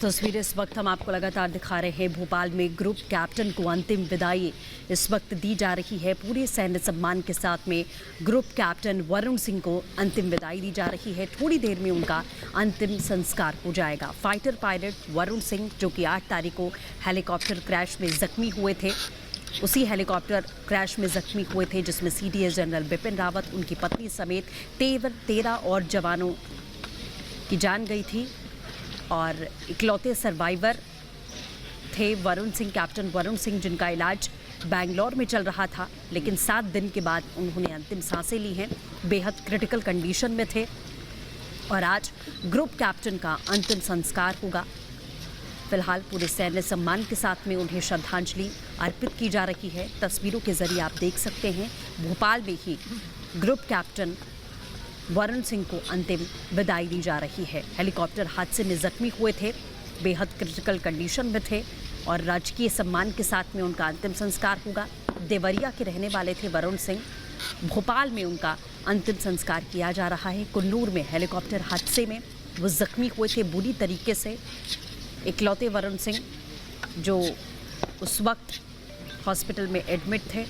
तस्वीरें इस वक्त हम आपको लगातार दिखा रहे हैं। भोपाल में ग्रुप कैप्टन को अंतिम विदाई इस वक्त दी जा रही है। पूरे सैन्य सम्मान के साथ में ग्रुप कैप्टन वरुण सिंह को अंतिम विदाई दी जा रही है। थोड़ी देर में उनका अंतिम संस्कार हो जाएगा। फाइटर पायलट वरुण सिंह, जो कि 8 तारीख को हेलीकॉप्टर क्रैश में जख्मी हुए थे, उसी हेलीकॉप्टर क्रैश में जख्मी हुए थे जिसमें सीडीएस जनरल बिपिन रावत, उनकी पत्नी समेत 13 और जवानों की जान गई थी और इकलौते सर्वाइवर थे वरुण सिंह, कैप्टन वरुण सिंह, जिनका इलाज बेंगलोर में चल रहा था, लेकिन 7 दिन के बाद उन्होंने अंतिम सांसें ली हैं। बेहद क्रिटिकल कंडीशन में थे और आज ग्रुप कैप्टन का अंतिम संस्कार होगा। फिलहाल पूरे सैन्य सम्मान के साथ में उन्हें श्रद्धांजलि अर्पित की जा रही है। तस्वीरों के जरिए आप देख सकते हैं भोपाल में ही ग्रुप कैप्टन वरुण सिंह को अंतिम विदाई दी जा रही है। हेलीकॉप्टर हादसे में जख्मी हुए थे, बेहद क्रिटिकल कंडीशन में थे और राजकीय सम्मान के साथ में उनका अंतिम संस्कार होगा। देवरिया के रहने वाले थे वरुण सिंह। भोपाल में उनका अंतिम संस्कार किया जा रहा है। कुन्नूर में हेलीकॉप्टर हादसे में वो जख्मी हुए थे बुरी तरीके से। इकलौते वरुण सिंह जो उस वक्त हॉस्पिटल में एडमिट थे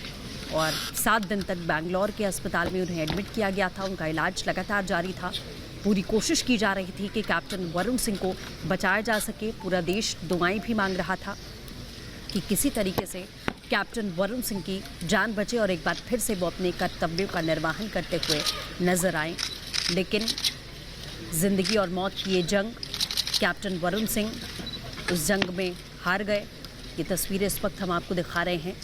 और 7 दिन तक बेंगलोर के अस्पताल में उन्हें एडमिट किया गया था। उनका इलाज लगातार जारी था। पूरी कोशिश की जा रही थी कि कैप्टन वरुण सिंह को बचाया जा सके। पूरा देश दुआएं भी मांग रहा था कि किसी तरीके से कैप्टन वरुण सिंह की जान बचे और एक बार फिर से वो अपने कर्तव्यों का निर्वहन करते हुए नजर आए। लेकिन जिंदगी और मौत की ये जंग, कैप्टन वरुण सिंह उस जंग में हार गए। ये तस्वीरें इस वक्त हम आपको दिखा रहे हैं।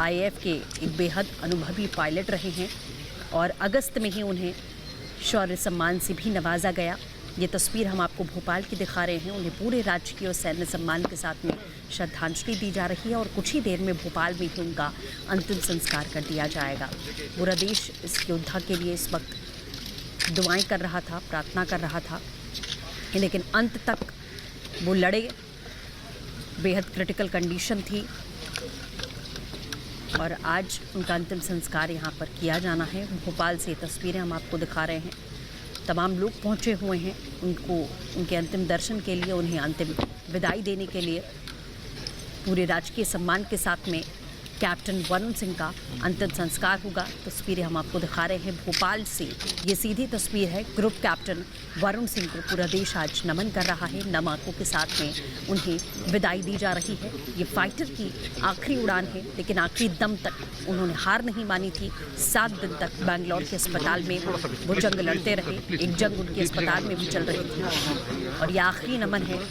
आईएएफ के एक बेहद अनुभवी पायलट रहे हैं और अगस्त में ही उन्हें शौर्य सम्मान से भी नवाजा गया। ये तस्वीर हम आपको भोपाल की दिखा रहे हैं। उन्हें पूरे राजकीय और सैन्य सम्मान के साथ में श्रद्धांजलि दी जा रही है और कुछ ही देर में भोपाल में ही उनका अंतिम संस्कार कर दिया जाएगा। पूरा देश इस योद्धा के लिए इस वक्त दुआएं कर रहा था, प्रार्थना कर रहा था, लेकिन अंत तक वो लड़े। बेहद क्रिटिकल कंडीशन थी और आज उनका अंतिम संस्कार यहाँ पर किया जाना है। भोपाल से तस्वीरें हम आपको दिखा रहे हैं। तमाम लोग पहुँचे हुए हैं उनको, उनके अंतिम दर्शन के लिए, उन्हें अंतिम विदाई देने के लिए। पूरे राजकीय सम्मान के साथ में कैप्टन वरुण सिंह का अंतिम संस्कार होगा। तस्वीरें हम आपको दिखा रहे हैं भोपाल से। ये सीधी तस्वीर है। ग्रुप कैप्टन वरुण सिंह को पूरा देश आज नमन कर रहा है। नम आंखों के साथ में उन्हें विदाई दी जा रही है। ये फाइटर की आखिरी उड़ान है, लेकिन आखिरी दम तक उन्होंने हार नहीं मानी थी। 7 दिन तक बेंगलोर के अस्पताल में वो जंग लड़ते रहे। एक जंग उनके अस्पताल में भी चल रही थी और ये आखिरी नमन है,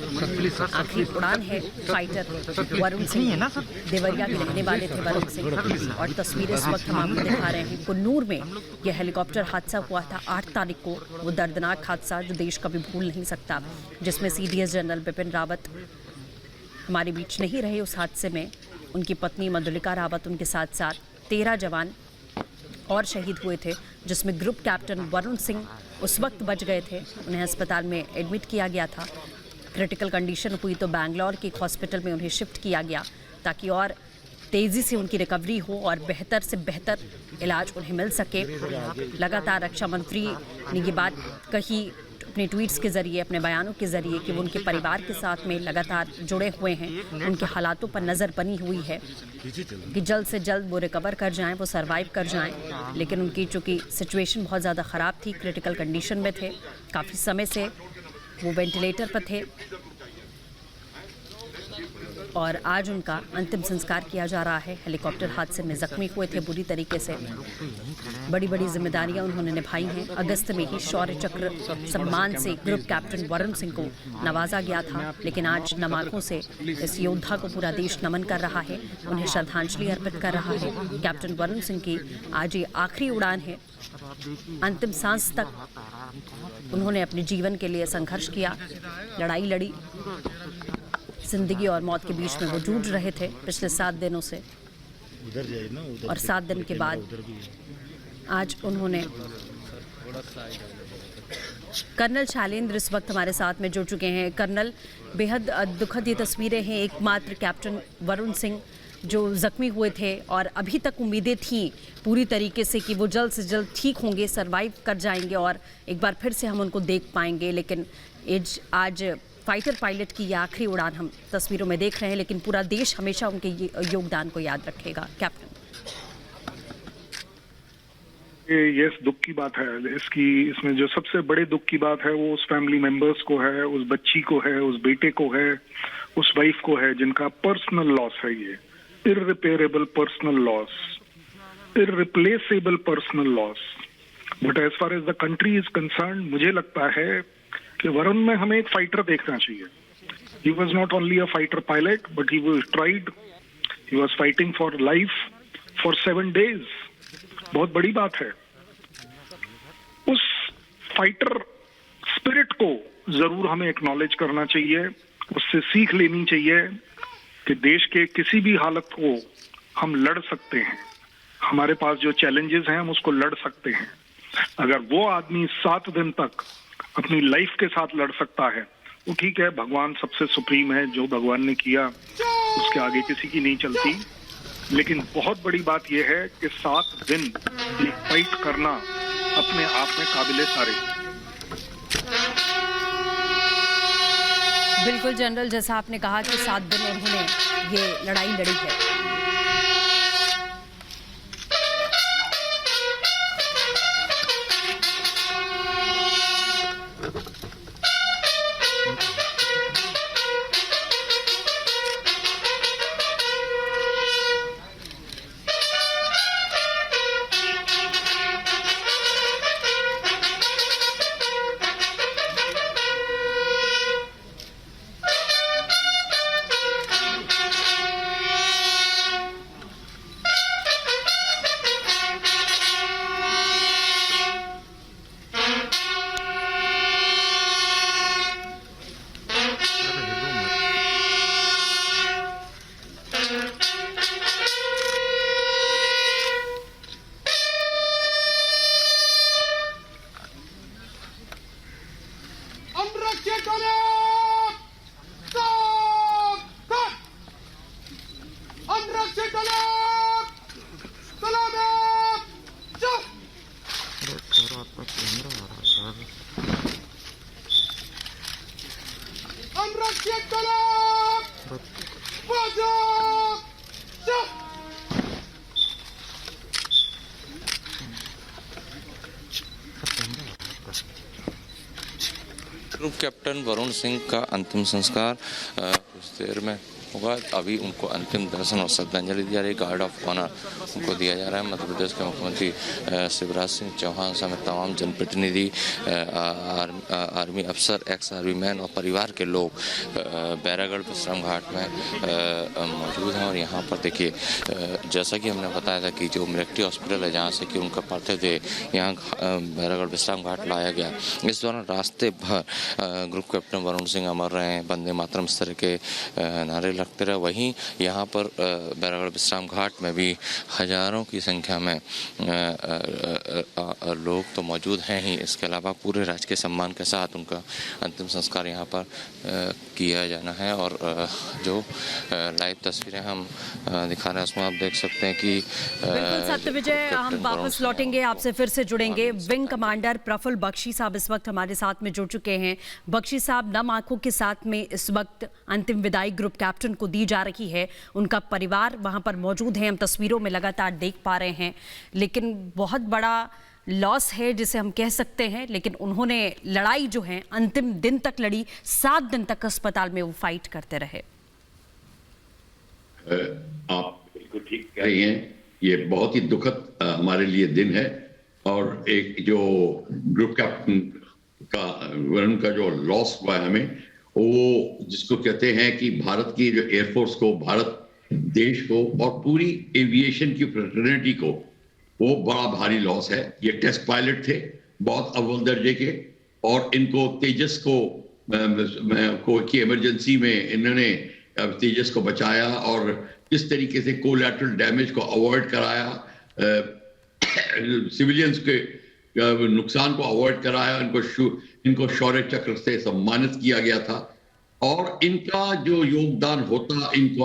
आखिरी उड़ान है फाइटर वरुण सिंह। देवरिया के रहने वाले थे वरुण सिंह और तस्वीरें इस वक्त हम आपको दिखा रहे हैं। कुन्नूर में यह हेलीकॉप्टर हादसा हुआ था 8 तारीख को। वो दर्दनाक हादसा जो देश कभी भूल नहीं सकता, जिसमें सीडीएस जनरल बिपिन रावत हमारे बीच नहीं रहे उस हादसे में। उनकी पत्नी मधुलिका रावत, उनके साथ साथ 13 जवान और शहीद हुए थे, जिसमें ग्रुप कैप्टन वरुण सिंह उस वक्त बच गए थे। उन्हें अस्पताल में एडमिट किया गया था। क्रिटिकल कंडीशन हुई तो बेंगलोर के एक हॉस्पिटल में उन्हें शिफ्ट किया गया ताकि और तेज़ी से उनकी रिकवरी हो और बेहतर से बेहतर इलाज उन्हें मिल सके। लगातार रक्षा मंत्री ने ये बात कही अपने ट्वीट्स के ज़रिए, अपने बयानों के ज़रिए, कि वो उनके परिवार के साथ में लगातार जुड़े हुए हैं। उनके हालातों पर नज़र बनी हुई है कि जल्द से जल्द वो रिकवर कर जाएं, वो सर्वाइव कर जाएं। लेकिन उनकी चूँकि सिचुएशन बहुत ज़्यादा ख़राब थी, क्रिटिकल कंडीशन में थे, काफ़ी समय से वो वेंटिलेटर पर थे और आज उनका अंतिम संस्कार किया जा रहा है। हेलीकॉप्टर हादसे में जख्मी हुए थे बुरी तरीके से। बड़ी बड़ी जिम्मेदारियां उन्होंने निभाई हैं। अगस्त में ही शौर्य चक्र सम्मान से ग्रुप कैप्टन वरुण सिंह को नवाजा गया था, लेकिन आज नम आंखों से इस योद्धा को पूरा देश नमन कर रहा है, उन्हें श्रद्धांजलि अर्पित कर रहा है। कैप्टन वरुण सिंह की आज ये आखिरी उड़ान है। अंतिम सांस तक उन्होंने अपने जीवन के लिए संघर्ष किया, लड़ाई लड़ी। जिंदगी और मौत के बीच में वो जूझ रहे थे पिछले 7 दिनों से और 7 दिन के बाद आज उन्होंने। कर्नल शैलेंद्र इस वक्त हमारे साथ में जुड़ चुके हैं। कर्नल, बेहद दुखद ये तस्वीरें हैं। एकमात्र कैप्टन वरुण सिंह जो ज़ख्मी हुए थे और अभी तक उम्मीदें थीं पूरी तरीके से कि वो जल्द से जल्द ठीक होंगे, सरवाइव कर जाएंगे और एक बार फिर से हम उनको देख पाएंगे, लेकिन आज फाइटर पायलट की ये आखिरी उड़ान हम तस्वीरों में देख रहे हैं, लेकिन पूरा देश हमेशा उनके योगदान को याद रखेगा। कैप्टन, ये दुख की बात है। इसमें जो सबसे बड़े दुख की बात है वो उस फैमिली मेंबर्स को है, उस बच्ची को है, उस बेटे को है, उस वाइफ को है, जिनका पर्सनल लॉस है। ये irreparable personal loss, irreplaceable personal loss. But as far as the country is concern, मुझे लगता है कि वरुण में हमें एक फाइटर देखना चाहिए। He was not only a fighter pilot, but he was fighting for life for 7 days। बहुत बड़ी बात है। उस फाइटर स्पिरिट को जरूर हमें एक्नॉलेज करना चाहिए, उससे सीख लेनी चाहिए कि देश के किसी भी हालत को हम लड़ सकते हैं। हमारे पास जो चैलेंजेस हैं हम उसको लड़ सकते हैं। अगर वो आदमी 7 दिन तक अपनी लाइफ के साथ लड़ सकता है, वो ठीक है, भगवान सबसे सुप्रीम है, जो भगवान ने किया उसके आगे किसी की नहीं चलती। लेकिन बहुत बड़ी बात यह है कि 7 दिन ये फाइट करना अपने आप में काबिले तारीफ। बिल्कुल जनरल, जैसा आपने कहा कि 7 दिन उन्होंने ये लड़ाई लड़ी है। ग्रुप कैप्टन वरुण सिंह का अंतिम संस्कार कुछ देर में होगा। अभी उनको अंतिम दर्शन और श्रद्धांजलि दी जा रही है। गार्ड ऑफ ऑनर उनको दिया जा रहा है। मध्य प्रदेश के मुख्यमंत्री शिवराज सिंह चौहान समेत तमाम जनप्रतिनिधि, आर्मी अफसर, एक्स आर्मी मैन और परिवार के लोग बैरागढ़ विश्राम घाट में मौजूद हैं। और यहाँ पर देखिए, जैसा कि हमने बताया था कि जो मिलिट्री हॉस्पिटल है जहाँ से कि उनका पार्थिव देह यहाँ बैरागढ़ विश्राम घाट लाया गया, इस दौरान रास्ते भर ग्रुप कैप्टन वरुण सिंह अमर रहे, वंदे मातरम इस तरह के नारे लगते रहे। वहीं यहाँ पर बैरागढ़ विश्राम घाट में भी हजारों की संख्या में लोग तो मौजूद हैं ही, इसके अलावा पूरे राजकीय सम्मान के साथ उनका अंतिम संस्कार यहाँ पर किया जाना है। और जो लाइव तस्वीरें हम दिखा रहे हैं उसमें आप देख सकते हैं कि बिल्कुल सत्यविजय, हम वापस लौटेंगे, आपसे फिर से जुड़ेंगे। विंग कमांडर प्रफुल्ल बख्शी साहब इस वक्त हमारे साथ में जुड़ चुके हैं। बख्शी साहब, नम आंखों के साथ में इस वक्त अंतिम विदाई ग्रुप कैप्टन को दी जा रही है। उनका परिवार वहां पर मौजूद है, हम तस्वीरों में लगातार देख पा रहे हैं। लेकिन बहुत बड़ा लॉस है जिसे हम कह सकते हैं। लेकिन उन्होंने लड़ाई जो है अंतिम दिन तक लड़ी, 7 दिन तक अस्पताल में वो फाइट करते रहे। आप बिल्कुल ठीक कह रही हैं। ये बहुत ही दुखद हमारे लिए दिन है। और एक जो ग्रुप कैप्टन का वरुण का जो लॉस हुआ है हमें, वो जिसको कहते हैं कि भारत की जो एयरफोर्स को, भारत देश को और पूरी एविएशन की फ्रेटर्निटी को वो बड़ा भारी लॉस है। ये टेस्ट पायलट थे, बहुत अव्वल दर्जे के, और इनको तेजस को की इमरजेंसी में इन्होंने तेजस को बचाया और किस तरीके से कोलैटरल डैमेज को अवॉइड कराया, सिविलियंस के नुकसान को अवॉइड कराया, इनको शौर्य चक्र से सम्मानित किया गया था। और इनका जो योगदान होता, इनको